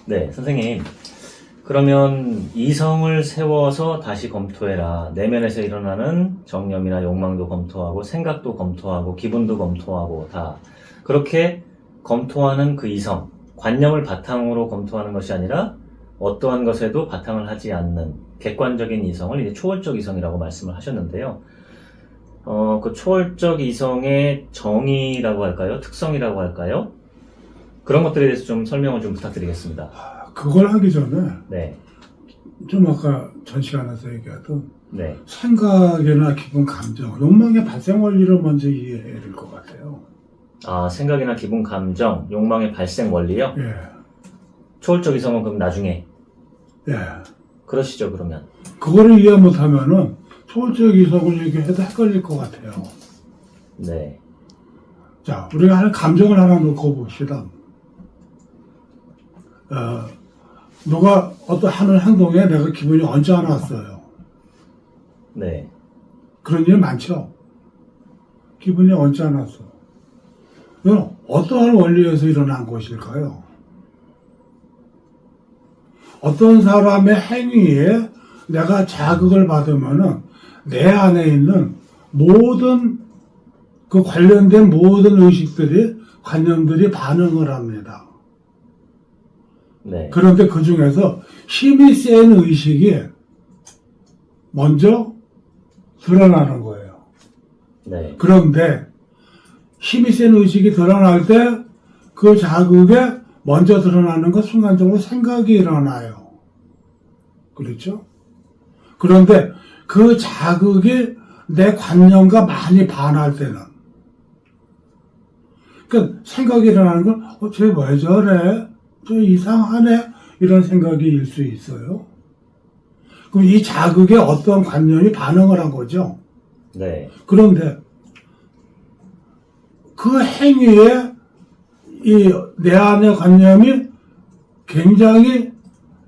네, 선생님. 그러면 이성을 세워서 다시 검토해라. 내면에서 일어나는 정념이나 욕망도 검토하고, 생각도 검토하고, 기분도 검토하고, 다. 그렇게 검토하는 그 이성, 관념을 바탕으로 검토하는 것이 아니라, 어떠한 것에도 바탕을 하지 않는 객관적인 이성을 이제 초월적 이성이라고 말씀을 하셨는데요. 그 초월적 이성의 정의라고 할까요? 특성이라고 할까요? 그런 것들에 대해서 좀 설명을 좀 부탁드리겠습니다. 그걸 하기 전에 네. 좀 아까 전 시간에서 얘기하던 네. 생각이나 기분, 감정, 욕망의 발생 원리를 먼저 이해해야 될 것 같아요. 아, 생각이나 기분, 감정, 욕망의 발생 원리요? 예, 초월적 이성은 그럼 나중에 예. 그러시죠, 그러면. 그거를 이해 못하면은 초월적 이성을 얘기해도 헷갈릴 것 같아요. 네. 자, 우리가 한 감정을 하나 놓고 봅시다. 누가 어떤 하는 행동에 내가 기분이 언짢았어요. 네. 그런 일 많죠? 기분이 언짢았어. 이건 어떠한 원리에서 일어난 것일까요? 어떤 사람의 행위에 내가 자극을 받으면은 내 안에 있는 모든 그 관련된 모든 의식들이, 관념들이 반응을 합니다. 네. 그런데 그 중에서 힘이 센 의식이 먼저 드러나는 거예요. 네. 그런데 힘이 센 의식이 드러날 때 그 자극에 먼저 드러나는 건 순간적으로 생각이 일어나요. 그렇죠? 그런데 그 자극이 내 관념과 많이 반할 때는, 그러니까 생각이 일어나는 건, 쟤 왜 저래? 저 이상하네? 이런 생각이 일 수 있어요. 그럼 이 자극에 어떤 관념이 반응을 한 거죠. 네. 그런데 그 행위에 이 내 안의 관념이 굉장히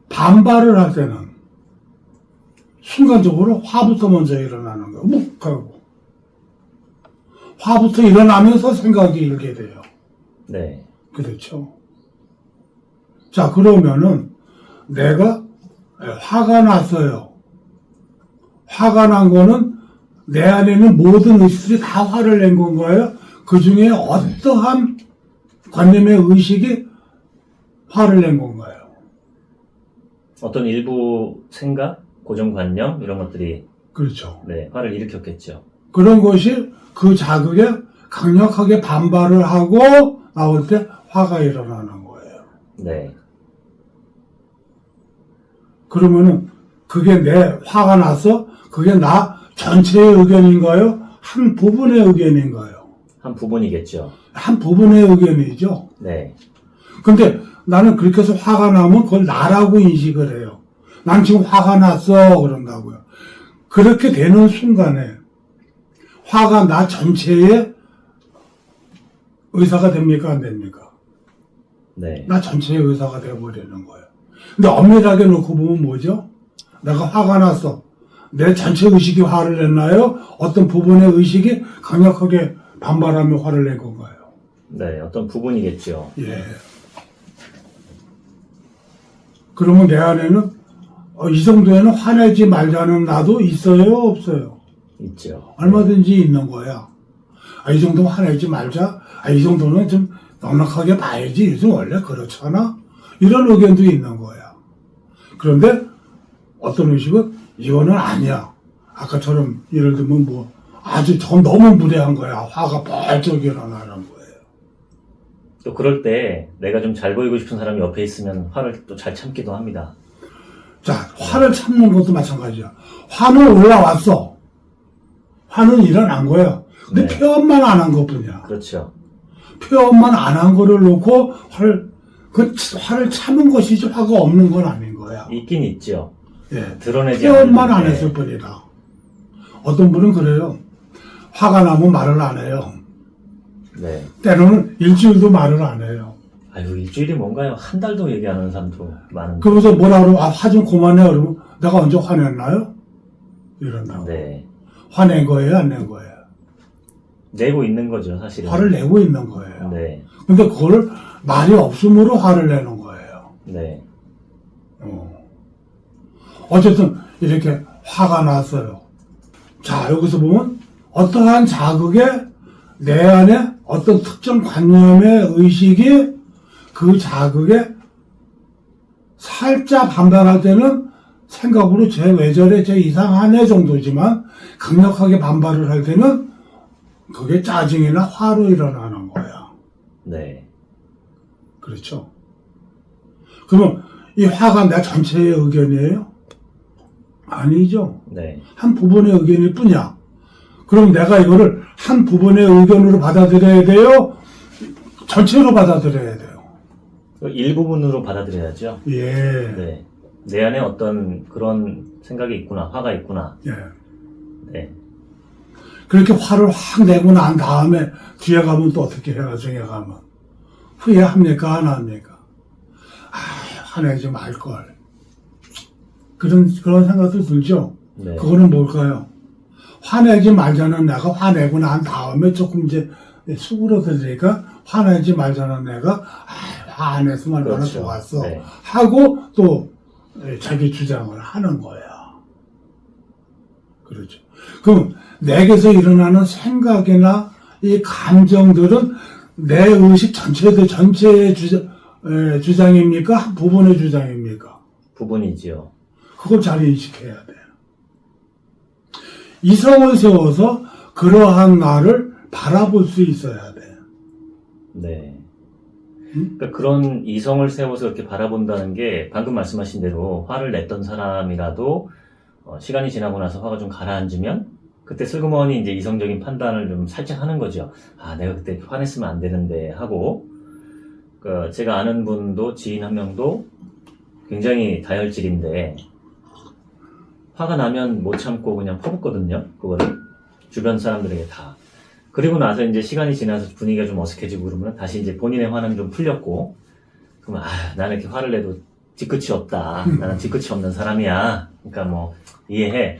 반발을 할 때는 순간적으로 화부터 먼저 일어나는 거예요. 묵 하고. 화부터 일어나면서 생각이 일게 돼요. 네. 그렇죠. 자, 그러면은 내가 화가 났어요. 화가 난 거는 내 안에 있는 모든 의식들이 다 화를 낸 건가요? 그 중에 어떠한 관념의 의식이 화를 낸 건가요? 어떤 일부 생각, 고정관념, 이런 것들이, 그렇죠. 네, 화를 일으켰겠죠. 그런 것이 그 자극에 강력하게 반발을 하고 나올 때 화가 일어나는 거예요. 네. 그러면은 그게 내 화가 나서 그게 나 전체의 의견인가요? 한 부분의 의견인가요? 한 부분이겠죠. 한 부분의 의견이죠. 네. 근데 나는 그렇게 해서 화가 나면 그걸 나라고 인식을 해요. 난 지금 화가 났어 그런다고요. 그렇게 되는 순간에 화가 나 전체의 의사가 됩니까? 안 됩니까? 네. 나 전체의 의사가 되어버리는 거예요. 근데 엄밀하게 놓고 보면 뭐죠? 내가 화가 났어. 내 전체 의식이 화를 냈나요? 어떤 부분의 의식이 강력하게 반발하며 화를 낸 건가요? 네. 어떤 부분이겠죠. 예. 그러면 내 안에는 이 정도에는 화내지 말자는 나도 있어요? 없어요? 있죠. 얼마든지 있는 거야. 이 정도는 화내지 말자. 이 정도는 좀 넉넉하게 봐야지. 요즘 원래 그렇잖아. 이런 의견도 있는 거야. 그런데 어떤 의식은 이거는 아니야. 아까처럼 예를 들면 뭐 아주 전 너무 무례한 거야. 화가 벌쩍 일어나는 거예요. 또 그럴 때 내가 좀 잘 보이고 싶은 사람이 옆에 있으면 화를 또 잘 참기도 합니다. 자, 화를 참는 것도 마찬가지야. 화는 올라왔어. 화는 일어난 거야. 근데 네. 표현만 안 한 것뿐이야. 그렇죠. 표현만 안 한 거를 놓고 화를 참은 것이지 화가 없는 건 아닌 거야. 있긴 있죠. 예. 드러내지 표현만 안 않는데. 했을 뿐이다. 어떤 분은 그래요. 화가 나면 말을 안 해요. 네. 때로는 일주일도 말을 안 해요. 아유, 일주일이 뭔가요? 한 달도 얘기하는 사람도 많은데. 그러면서 뭐라 그러면 화 좀 그만해. 그러면 내가 언제 화냈나요? 이런다고. 네. 화낸 거예요? 안 낸 거예요? 내고 있는 거죠, 사실은. 화를 내고 있는 거예요. 네. 근데 그걸 말이 없음으로 화를 내는 거예요. 네. 어쨌든 이렇게 화가 났어요. 자, 여기서 보면 어떠한 자극에 내 안에 어떤 특정 관념의 의식이 그 자극에 살짝 반발할 때는 생각으로 쟤 왜 저래, 쟤 이상하네 정도지만 강력하게 반발을 할 때는 그게 짜증이나 화로 일어나는 거야. 네. 그렇죠. 그러면 이 화가 내 전체의 의견이에요? 아니죠. 네. 한 부분의 의견일 뿐이야. 그럼 내가 이거를 한 부분의 의견으로 받아들여야 돼요? 전체로 받아들여야 돼요? 일부분으로 받아들여야죠. 예. 네. 내 안에 어떤 그런 생각이 있구나, 화가 있구나. 예. 네. 그렇게 화를 확 내고 난 다음에 뒤에 가면 또 어떻게 해요? 나중에 가면. 후회합니까? 안 합니까? 아, 화내지 말걸. 그런 생각도 들죠? 네. 그거는 뭘까요? 화내지 말자는 내가 화내고 난 다음에 조금 이제 수그러들으니까 화내지 말자는 내가 화 안 했으면 얼마나 그렇죠. 좋았어. 네. 하고 또 자기 주장을 하는 거야. 그렇죠. 그럼 내게서 일어나는 생각이나 이 감정들은 내 의식 전체의 주장입니까? 한 부분의 주장입니까? 부분이지요. 그걸 잘 인식해야 돼. 이성을 세워서 그러한 나를 바라볼 수 있어야 돼. 네. 그러니까 그런 이성을 세워서 이렇게 바라본다는 게 방금 말씀하신 대로 화를 냈던 사람이라도 시간이 지나고 나서 화가 좀 가라앉으면 그때 슬그머니 이제 이성적인 판단을 좀 살짝 하는 거죠. 아, 내가 그때 화냈으면 안 되는데 하고, 제가 아는 분도 지인 한 명도 굉장히 다혈질인데 화가 나면 못 참고 그냥 퍼붓거든요. 그거를 주변 사람들에게 다. 그리고 나서 이제 시간이 지나서 분위기가 좀 어색해지고 그러면 다시 이제 본인의 화는 좀 풀렸고, 그러면 나는 이렇게 화를 내도 뒤끝이 없다. 나는 뒤끝이 없는 사람이야. 그러니까 뭐 이해해.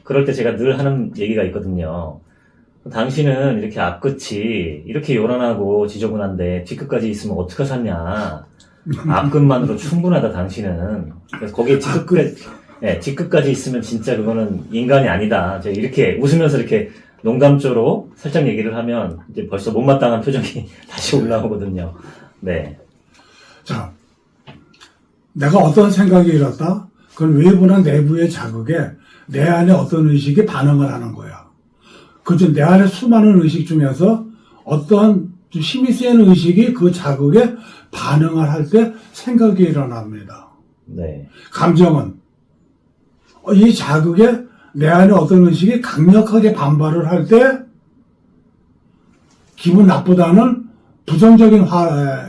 그럴 때 제가 늘 하는 얘기가 있거든요. 당신은 이렇게 앞끝이 이렇게 요란하고 지저분한데 뒤끝까지 있으면 어떡하 샀냐. 앞끝만으로 충분하다 당신은. 그래서 거기에 뒤끝까지 있으면 진짜 그거는 인간이 아니다. 제가 이렇게 웃으면서 이렇게 농담조로 살짝 얘기를 하면 이제 벌써 못마땅한 표정이 다시 올라오거든요. 네. 자, 내가 어떤 생각이 일었다? 그건 외부나 내부의 자극에 내 안에 어떤 의식이 반응을 하는 거야. 그죠? 내 안에 수많은 의식 중에서 어떠한 좀 힘이 센 의식이 그 자극에 반응을 할 때 생각이 일어납니다. 네. 감정은 이 자극에 내 안에 어떤 의식이 강력하게 반발을 할 때 기분 나쁘다는 부정적인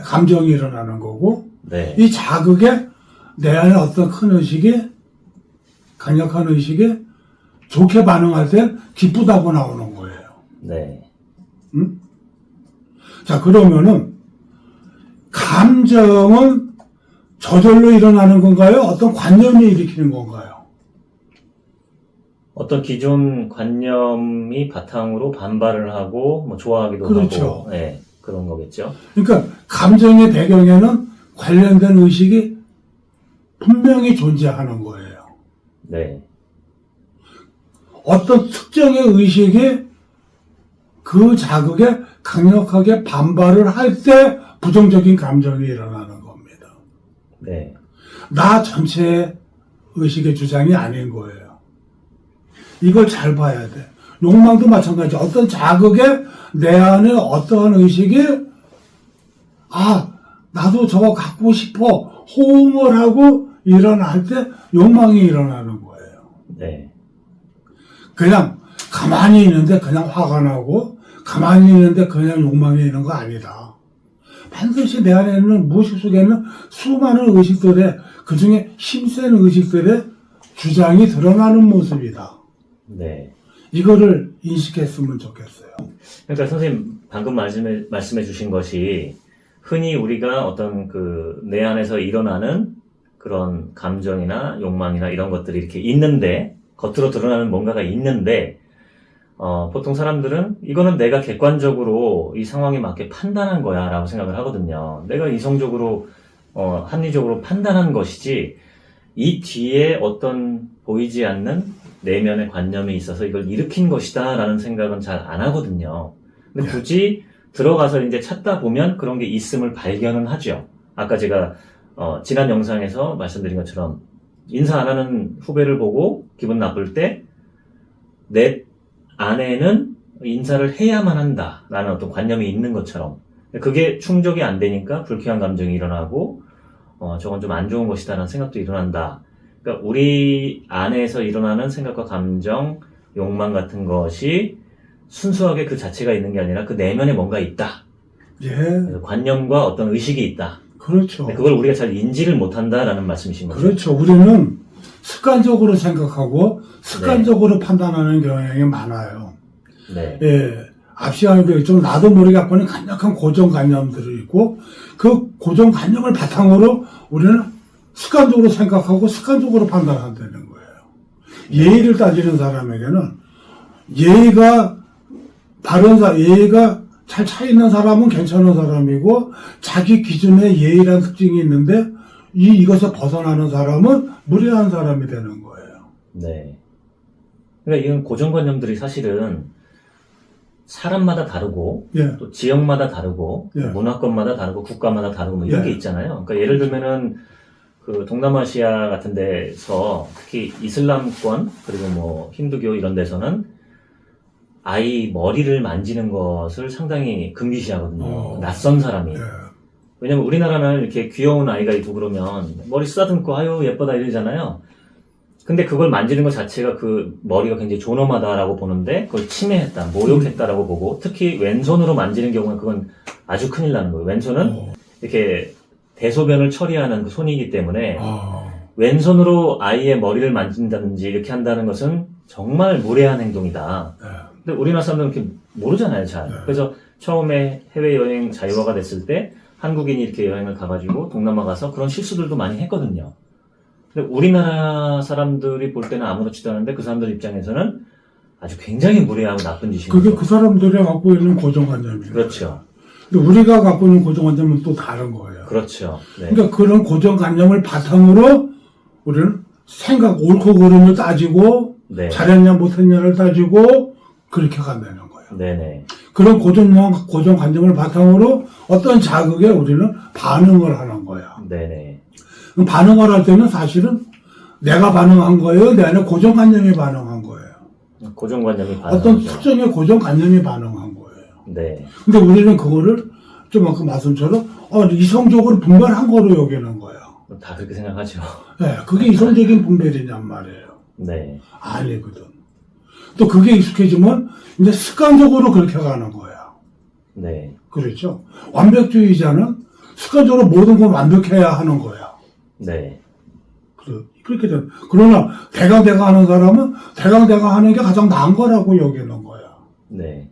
감정이 일어나는 거고, 네. 이 자극에 내 안에 어떤 큰 의식이, 강력한 의식이 좋게 반응할 때 기쁘다고 나오는 거예요. 네. 응? 자, 그러면은 감정은 저절로 일어나는 건가요? 어떤 관념이 일으키는 건가요? 어떤 기존 관념이 바탕으로 반발을 하고 뭐 좋아하기도 그렇죠. 하고, 네, 그런 거겠죠. 그러니까 감정의 배경에는 관련된 의식이 분명히 존재하는 거예요. 네. 어떤 특정의 의식이 그 자극에 강력하게 반발을 할 때 부정적인 감정이 일어나는 겁니다. 네. 나 전체의 의식의 주장이 아닌 거예요. 이걸 잘 봐야 돼. 욕망도 마찬가지. 어떤 자극에 내 안에 어떠한 의식이 나도 저거 갖고 싶어 호응을 하고 일어날 때 욕망이 일어나는 거예요. 네. 그냥 가만히 있는데 그냥 화가 나고 가만히 있는데 그냥 욕망이 있는 거 아니다. 반드시 내 안에 있는 무의식 속에는 수많은 의식들의 그중에 힘센 의식들의 주장이 드러나는 모습이다. 네. 이거를 인식했으면 좋겠어요. 그러니까 선생님 방금 말씀해 주신 것이 흔히 우리가 어떤 내 안에서 일어나는 그런 감정이나 욕망이나 이런 것들이 이렇게 있는데, 겉으로 드러나는 뭔가가 있는데, 보통 사람들은 이거는 내가 객관적으로 이 상황에 맞게 판단한 거야 라고 생각을 하거든요. 내가 이성적으로 합리적으로 판단한 것이지 이 뒤에 어떤 보이지 않는 내면의 관념이 있어서 이걸 일으킨 것이다 라는 생각은 잘 안 하거든요. 근데 굳이 들어가서 이제 찾다 보면 그런 게 있음을 발견은 하죠. 아까 제가 지난 영상에서 말씀드린 것처럼 인사 안 하는 후배를 보고 기분 나쁠 때 내 안에는 인사를 해야만 한다라는 어떤 관념이 있는 것처럼 그게 충족이 안 되니까 불쾌한 감정이 일어나고 저건 좀 안 좋은 것이다라는 생각도 일어난다. 그러니까 우리 안에서 일어나는 생각과 감정, 욕망 같은 것이 순수하게 그 자체가 있는 게 아니라 그 내면에 뭔가 있다. 예, 관념과 어떤 의식이 있다. 그렇죠. 근데 그걸 우리가 잘 인지를 못한다라는 말씀이신 거죠. 그렇죠. 우리는 습관적으로 생각하고 습관적으로 판단하는 경향이 많아요. 네. 예, 앞 시간에 좀 나도 모르게 갖고 있는 강력한 고정관념들이 있고 그 고정관념을 바탕으로 우리는 습관적으로 생각하고 습관적으로 판단한다는 거예요. 예의를 따지는 사람에게는 예의가 예의가 잘 차 있는 사람은 괜찮은 사람이고 자기 기준에 예의라는 특징이 있는데 이것에 벗어나는 사람은 무례한 사람이 되는 거예요. 네. 그러니까 이런 고정관념들이 사실은 사람마다 다르고 예, 또 지역마다 다르고 예. 문화권마다 다르고 국가마다 다르고 뭐 이런 예. 게 있잖아요. 그러니까 예를 들면은 그 동남아시아 같은 데서 특히 이슬람권 그리고 뭐 힌두교 이런 데서는 아이 머리를 만지는 것을 상당히 금기시하거든요. 낯선 사람이. 예, 왜냐면 우리나라는 이렇게 귀여운 아이가 있고 그러면 머리 쓰다듬고 아유 예쁘다 이러잖아요. 근데 그걸 만지는 것 자체가 그 머리가 굉장히 존엄하다라고 보는데 그걸 침해했다, 모욕했다라고 보고 특히 왼손으로 만지는 경우는 그건 아주 큰일 나는 거예요. 왼손은 이렇게 대소변을 처리하는 그 손이기 때문에 왼손으로 아이의 머리를 만진다든지 이렇게 한다는 것은 정말 무례한 행동이다. 예. 근데 우리나라 사람들은 이렇게 모르잖아요, 잘. 네. 그래서 처음에 해외여행 자유화가 됐을 때 한국인이 이렇게 여행을 가가지고 동남아 가서 그런 실수들도 많이 했거든요. 근데 우리나라 사람들이 볼 때는 아무렇지도 않은데 그 사람들 입장에서는 아주 굉장히 무례하고 나쁜 짓인 그게 거죠. 그 사람들이 갖고 있는 고정관념이에요. 그렇죠. 근데 우리가 갖고 있는 고정관념은 또 다른 거예요. 그렇죠. 네. 그러니까 그런 고정관념을 바탕으로 우리는 옳고 그름을 따지고 네. 잘했냐 못했냐를 따지고 그렇게 간다는 거예요. 네네. 그런 고정관념을 바탕으로 어떤 자극에 우리는 반응을 하는 거야. 네네. 그럼 반응을 할 때는 사실은 내가 반응한 거예요? 내 안에 고정관념이 반응한 거예요. 고정관념이 어떤 반응하죠. 특정의 고정관념이 반응한 거예요. 네. 근데 우리는 그거를 좀 아까 말씀처럼 이성적으로 분별한 거로 여기는 거예요. 다 그렇게 생각하죠. 네, 그게 이성적인 분별이냔 말이에요. 네. 아니거든. 또 그게 익숙해지면 이제 습관적으로 그렇게 가는 거야. 네. 그렇죠? 완벽주의자는 습관적으로 모든 걸 완벽해야 하는 거야. 네. 그렇게 돼. 그러나 대강 하는 사람은 대강 하는 게 가장 나은 거라고 여기는 거야. 네.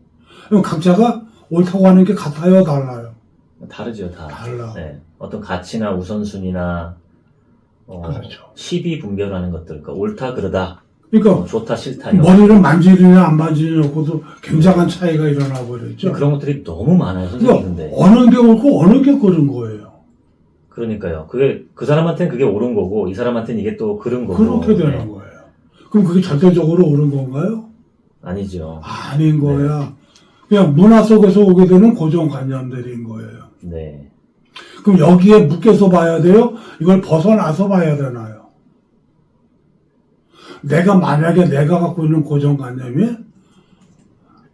그럼 각자가 옳다고 하는 게 같아요, 달라요? 다르죠, 다. 달라. 네. 어떤 가치나 우선순위나 그렇죠. 시비 분별하는 것들, 그러니까 옳다 그러다, 그러니까 좋다 싫다 이런 머리를 만지느냐 안 만지느냐고도 굉장한 차이가 일어나 버렸죠. 그런 것들이 너무 많아요, 선생님. 근데 그러니까 어느 게 옳고 어느 게 그른 거예요. 그러니까요. 그게 그 사람한테는 그게 옳은 거고 이 사람한테는 이게 또 그른 거고. 그렇게 되는 네. 거예요. 그럼 그게 절대적으로 옳은 건가요? 아니죠. 아닌 거야. 그냥 문화 속에서 오게 되는 고정관념들인 거예요. 네. 그럼 여기에 묶여서 봐야 돼요? 이걸 벗어나서 봐야 되나요? 만약에 내가 갖고 있는 고정관념이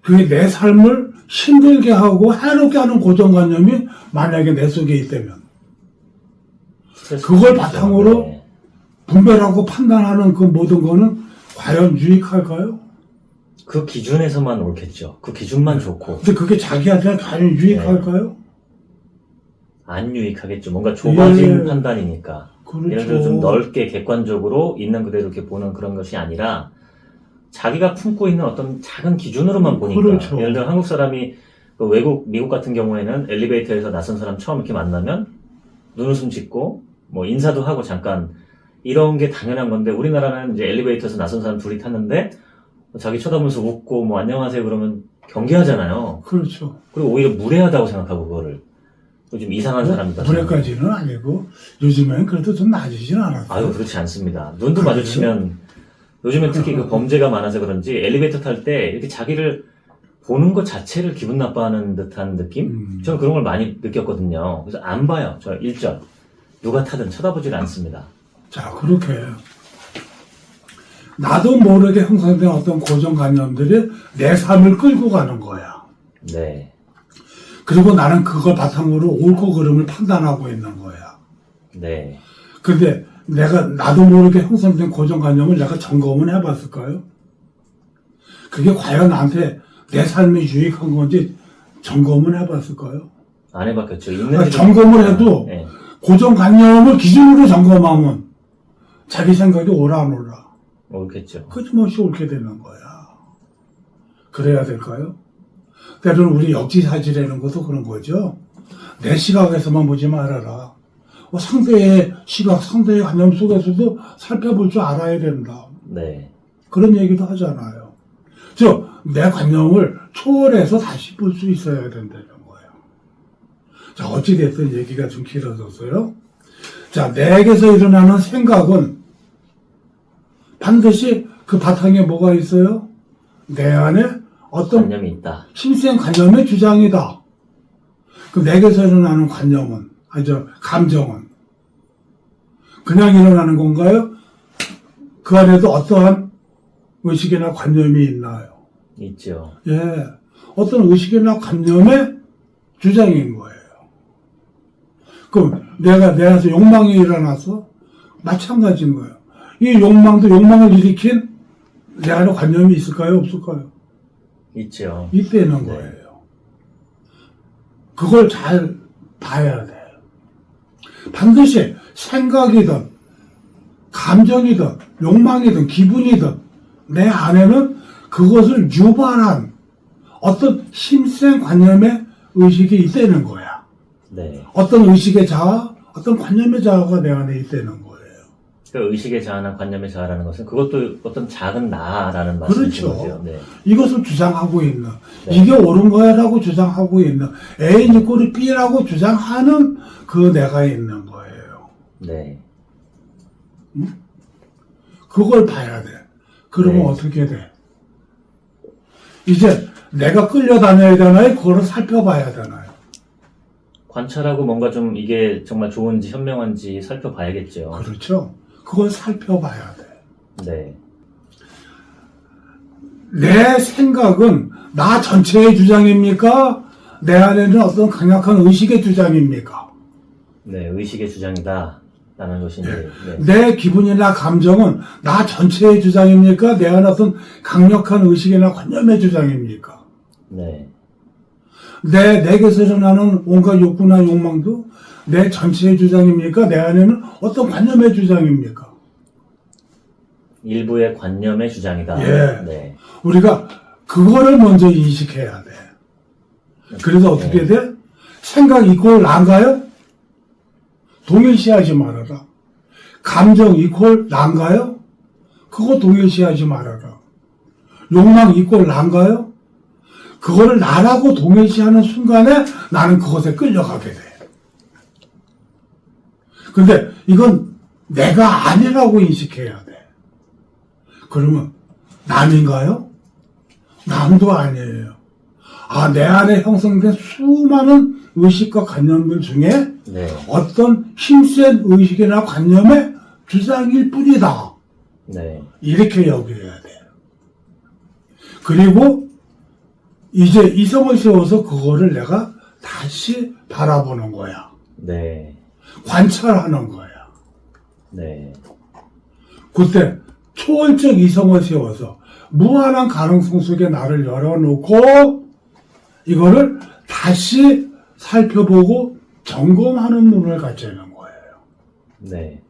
그게 내 삶을 힘들게 하고 해롭게 하는 고정관념이 만약에 내 속에 있다면 그걸 바탕으로 네. 분별하고 판단하는 그 모든 거는 과연 유익할까요? 그 기준에서만 옳겠죠. 그 기준만 좋고 근데 그게 자기한테 과연 유익할까요? 안 유익하겠죠. 뭔가 좁아진 예. 판단이니까. 그렇죠. 예를 들어 좀 넓게 객관적으로 있는 그대로 이렇게 보는 그런 것이 아니라 자기가 품고 있는 어떤 작은 기준으로만 보니까. 그렇죠. 예를 들어 한국 사람이 그 미국 같은 경우에는 엘리베이터에서 낯선 사람 처음 이렇게 만나면 눈웃음 짓고 뭐 인사도 하고 잠깐 이런 게 당연한 건데 우리나라는 이제 엘리베이터에서 낯선 사람 둘이 탔는데 자기 쳐다보면서 웃고 뭐 안녕하세요 그러면 경계하잖아요. 그렇죠. 그리고 오히려 무례하다고 생각하고 그거를. 요즘 이상한 사람이다. 물에까지는 아니고 요즘엔 그래도 좀 나아지진 않았어요. 아유, 그렇지 않습니다. 눈도 그래요? 마주치면 요즘엔 특히 그 범죄가 많아서 그런지 엘리베이터 탈 때 이렇게 자기를 보는 것 자체를 기분 나빠하는 듯한 느낌? 저는 그런 걸 많이 느꼈거든요. 그래서 안 봐요. 저 1절. 누가 타든 쳐다보질 않습니다. 자, 그렇게 나도 모르게 형성된 어떤 고정관념들이 내 삶을 끌고 가는 거야. 네. 그리고 나는 그걸 바탕으로 옳고 그름을 판단하고 있는 거야. 네. 근데 나도 모르게 형성된 고정관념을 내가 점검을 해봤을까요? 그게 과연 나한테 내 삶에 유익한 건지 점검을 해봤을까요? 안 해봤겠죠. 있는지 점검을 해도 네. 고정관념을 기준으로 점검하면 자기 생각이 옳아 안 옳아? 옳겠죠. 끊임없이 옳게 되는 거야. 그래야 될까요? 때로는 우리 역지사지라는 것도 그런 거죠. 내 시각에서만 보지 말아라. 상대의 시각, 상대의 관념 속에서도 살펴볼 줄 알아야 된다. 네. 그런 얘기도 하잖아요. 내 관념을 초월해서 다시 볼 수 있어야 된다는 거예요. 자, 어찌됐든 얘기가 좀 길어졌어요. 자, 내게서 일어나는 생각은 반드시 그 바탕에 뭐가 있어요? 내 안에 어떤 관념이 있다. 힘센 관념의 주장이다. 그 내게서 일어나는 관념은, 감정은 그냥 일어나는 건가요? 그 안에도 어떠한 의식이나 관념이 있나요? 있죠. 예, 어떤 의식이나 관념의 주장인 거예요. 그럼 내 안에서 욕망이 일어나서 마찬가지인 거예요. 이 욕망을 일으킨 내 안에 관념이 있을까요? 없을까요? 있죠. 있다는 네. 거예요. 그걸 잘 봐야 돼요. 반드시 생각이든 감정이든 욕망이든 기분이든 내 안에는 그것을 유발한 어떤 힘센 관념의 의식이 있다는 거야. 네. 어떤 의식의 자아, 어떤 관념의 자아가 내 안에 있다는 거예요. 그 의식의 자아나 관념의 자아라는 것은 그것도 어떤 작은 나라는 말씀이신 그렇죠. 거죠. 네. 이것을 주장하고 있는, 네. 이게 옳은 거야라고 주장하고 있는, A 이꼴이 B라고 주장하는 그 내가 있는 거예요. 네. 그걸 봐야 돼. 그러면 네. 어떻게 돼? 이제 내가 끌려다녀야 되나요? 그거를 살펴봐야 되나요? 관찰하고 뭔가 좀 이게 정말 좋은지 현명한지 살펴봐야겠죠. 그렇죠. 그걸 살펴봐야 돼. 네. 내 생각은 나 전체의 주장입니까? 내 안에는 어떤 강력한 의식의 주장입니까? 네, 의식의 주장이다. 라는 것인지. 네. 내 기분이나 감정은 나 전체의 주장입니까? 내 안에 어떤 강력한 의식이나 관념의 주장입니까? 네. 내게서 일어나는 온갖 욕구나 욕망도 내 전체의 주장입니까? 내 안에는 어떤 관념의 주장입니까? 일부의 관념의 주장이다. 예. 네. 우리가 그거를 먼저 인식해야 돼. 그래서 어떻게 돼? 생각 이꼴 난가요? 동일시하지 말아라. 감정 이꼴 난가요? 그거 동일시하지 말아라. 욕망 이꼴 난가요? 그거를 나라고 동일시하는 순간에 나는 그것에 끌려가게 돼. 근데 이건 내가 아니라고 인식해야 돼. 그러면 남인가요? 남도 아니에요. 내 안에 형성된 수많은 의식과 관념들 중에 네. 어떤 힘센 의식이나 관념의 주장일 뿐이다. 네. 이렇게 여겨야 돼. 그리고 이제 이성을 세워서 그거를 내가 다시 바라보는 거야. 네. 관찰하는 거야. 네. 그때 초월적 이성을 세워서 무한한 가능성 속에 나를 열어놓고 이거를 다시 살펴보고 점검하는 눈을 가지는 거예요. 네.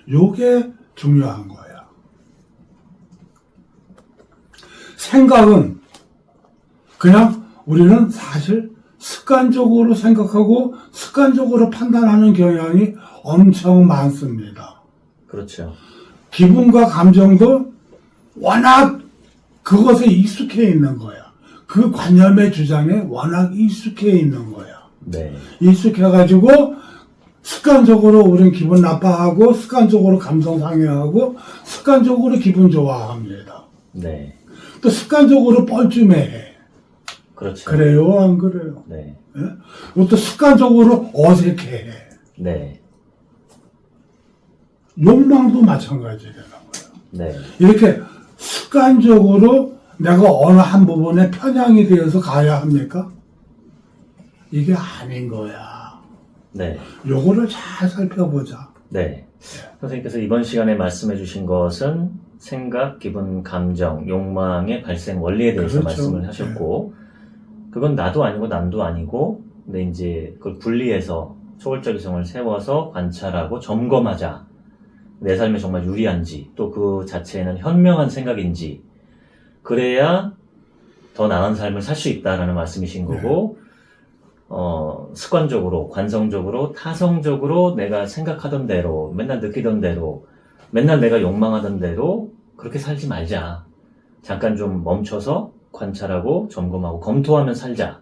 요게 중요한 거야. 생각은 그냥 우리는 사실 습관적으로 생각하고 습관적으로 판단하는 경향이 엄청 많습니다. 그렇죠. 기분과 감정도 워낙 그것에 익숙해 있는 거야. 그 관념의 주장에 워낙 익숙해 있는 거야. 네. 익숙해가지고 습관적으로 우린 기분 나빠하고 습관적으로 감정 상해하고 습관적으로 기분 좋아합니다. 네. 또 습관적으로 뻘쭘해. 그렇죠. 그래요? 안 그래요? 네. 예? 또 습관적으로 어색해. 네. 욕망도 마찬가지라는 거예요. 네. 이렇게 습관적으로 내가 어느 한 부분에 편향이 되어서 가야 합니까? 이게 아닌 거야. 네. 요거를 잘 살펴보자. 네. 선생님께서 이번 시간에 말씀해 주신 것은 생각, 기분, 감정, 욕망의 발생 원리에 대해서 그렇죠. 말씀을 하셨고, 그건 나도 아니고 남도 아니고, 근데 이제 그걸 분리해서 초월적 이성을 세워서 관찰하고 점검하자. 내 삶에 정말 유리한지, 또 그 자체에는 현명한 생각인지, 그래야 더 나은 삶을 살 수 있다라는 말씀이신 거고, 습관적으로, 관성적으로, 타성적으로 내가 생각하던 대로, 맨날 느끼던 대로, 맨날 내가 욕망하던 대로 그렇게 살지 말자. 잠깐 좀 멈춰서 관찰하고 점검하고 검토하면 살자.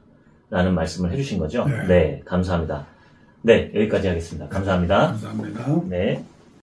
라는 말씀을 해주신 거죠? 네. 네, 감사합니다. 네, 여기까지 하겠습니다. 감사합니다. 감사합니다. 네.